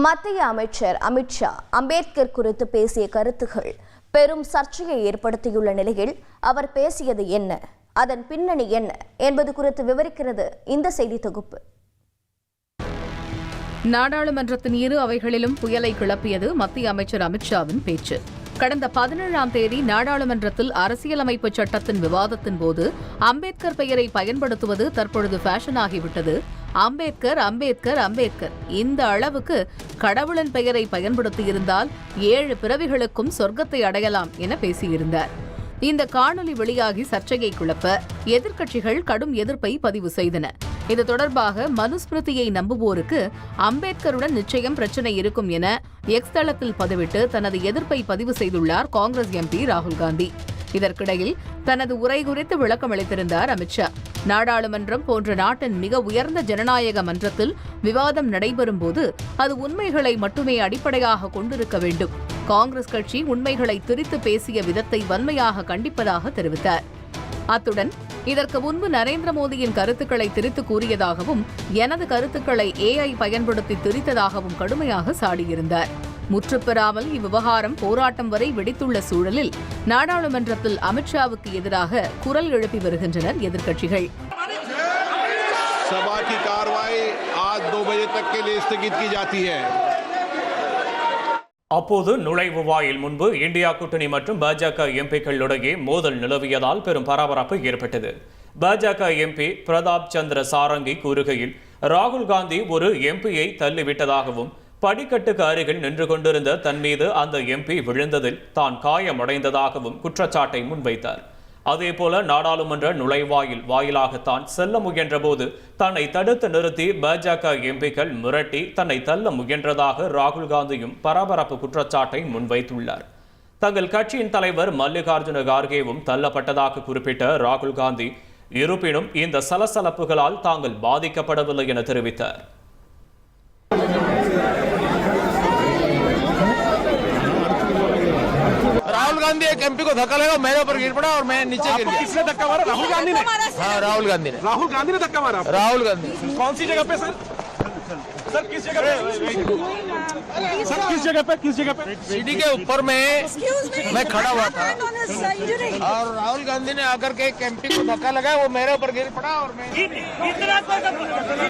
மத்திய அமைச்சர் அமித் ஷா அம்பேத்கர் குறித்து பேசிய கருத்துகள் பெரும் சர்ச்சையை ஏற்படுத்தியுள்ள நிலையில் அவர் பேசியது என்ன, அதன் பின்னணி என்ன என்பது குறித்து விவரிக்கிறது இந்த செய்தி தொகுப்பு. நாடாளுமன்றத்தின் இரு அவைகளிலும் புயலை கிளப்பியது மத்திய அமைச்சர் அமித் ஷாவின் பேச்சு. கடந்த 17ஆம் தேதி நாடாளுமன்றத்தில் அரசியலமைப்பு சட்டத்தின் விவாதத்தின் போது அம்பேத்கர் பெயரை பயன்படுத்துவது தற்பொழுது ஃபேஷன் ஆகிவிட்டது. அம்பேத்கர் அம்பேத்கர் அம்பேத்கர் இந்த அளவுக்கு கடவுளின் பெயரை பயன்படுத்தியிருந்தால் 7 பிறவிகளுக்கும் சொர்க்கத்தை அடையலாம் என பேசியிருந்தார். இந்த காணொலி வெளியாகி சர்ச்சையை கிளப்ப எதிர்க்கட்சிகள் கடும் எதிர்ப்பை பதிவு செய்தன. இது தொடர்பாக மனுஸ்மிருதியை நம்புவோருக்கு அம்பேத்கருடன் நிச்சயம் பிரச்சினை இருக்கும் என எக்ஸ் தளத்தில் பதிவிட்டு தனது எதிர்ப்பை பதிவு செய்துள்ளார் காங்கிரஸ் எம்பி ராகுல் காந்தி. இதற்கிடையில் தனது உரை குறித்து விளக்கம் அளித்திருந்தார் அமித் ஷா. நாடாளுமன்றம் போன்ற நாட்டின் மிக உயர்ந்த ஜனநாயக மன்றத்தில் விவாதம் நடைபெறும் போது அது உண்மைகளை மட்டுமே அடிப்படையாக கொண்டிருக்க வேண்டும். காங்கிரஸ் கட்சி உண்மைகளை திரித்து பேசிய விதத்தை வன்மையாக கண்டிப்பதாக தெரிவித்தார். அத்துடன் இதற்கு முன்பு நரேந்திர மோடியின் கருத்துக்களை திரித்து கூறியதாகவும் எனது கருத்துக்களை AI பயன்படுத்தி திரித்ததாகவும் கடுமையாக சாடியிருந்தார். முற்றுப்பெறாமல் இவ்விவகாரம் போராட்டம் வரை வெடித்துள்ள சூழலில் நாடாளுமன்றத்தில் அமித் ஷாவுக்கு எதிராக குரல் எழுப்பி வருகின்றனர் எதிர்க்கட்சிகள். அப்போது நுழைவு வாயில் முன்பு இந்தியா கூட்டணி மற்றும் பாஜக எம்பிக்களிடையே மோதல் நிலவியதால் பெரும் பரபரப்பு ஏற்பட்டது. பாஜக எம்பி பிரதாப் சந்திர சாரங்கி கூறுகையில் ராகுல் காந்தி ஒரு எம்பியை தள்ளிவிட்டதாகவும் படிக்கட்டுக்கு அருகில் நின்று கொண்டிருந்த தன் மீது அந்த எம்பி விழுந்ததில் தான் காயமடைந்ததாகவும் குற்றச்சாட்டை முன்வைத்தார். அதேபோல நாடாளுமன்ற நுழைவாயில் வாயிலாகத்தான் செல்ல முயன்ற போது தன்னை தடுத்து நிறுத்தி பாஜக எம்பிக்கள் மிரட்டி தன்னை தள்ள முயன்றதாக ராகுல் காந்தியும் பரபரப்பு குற்றச்சாட்டை முன்வைத்துள்ளார். தங்கள் கட்சியின் தலைவர் மல்லிகார்ஜுன கார்கேவும் தள்ளப்பட்டதாக குறிப்பிட்ட ராகுல் காந்தி, இருப்பினும் இந்த சலசலப்புகளால் தாங்கள் பாதிக்கப்படவில்லை என தெரிவித்தார். राहुल गांधी एक एमपी को धक्का लगा, मेरे ऊपर गिर पड़ा और मैं नीचे गिर गया। किसने धक्का मारा? राहुल गांधी ने? हाँ, राहुल गांधी ने। राहुल गांधी ने धक्का मारा? राहुल गांधी। कौन सी जगह पे सर? सर किस जगह पे? सर किस जगह पे? किस जगह पे? सीढ़ी के ऊपर में मैं खड़ा हुआ था और राहुल गांधी ने आकर के एक एमपी को धक्का लगाया, वो मेरे ऊपर गिर पड़ा और मैं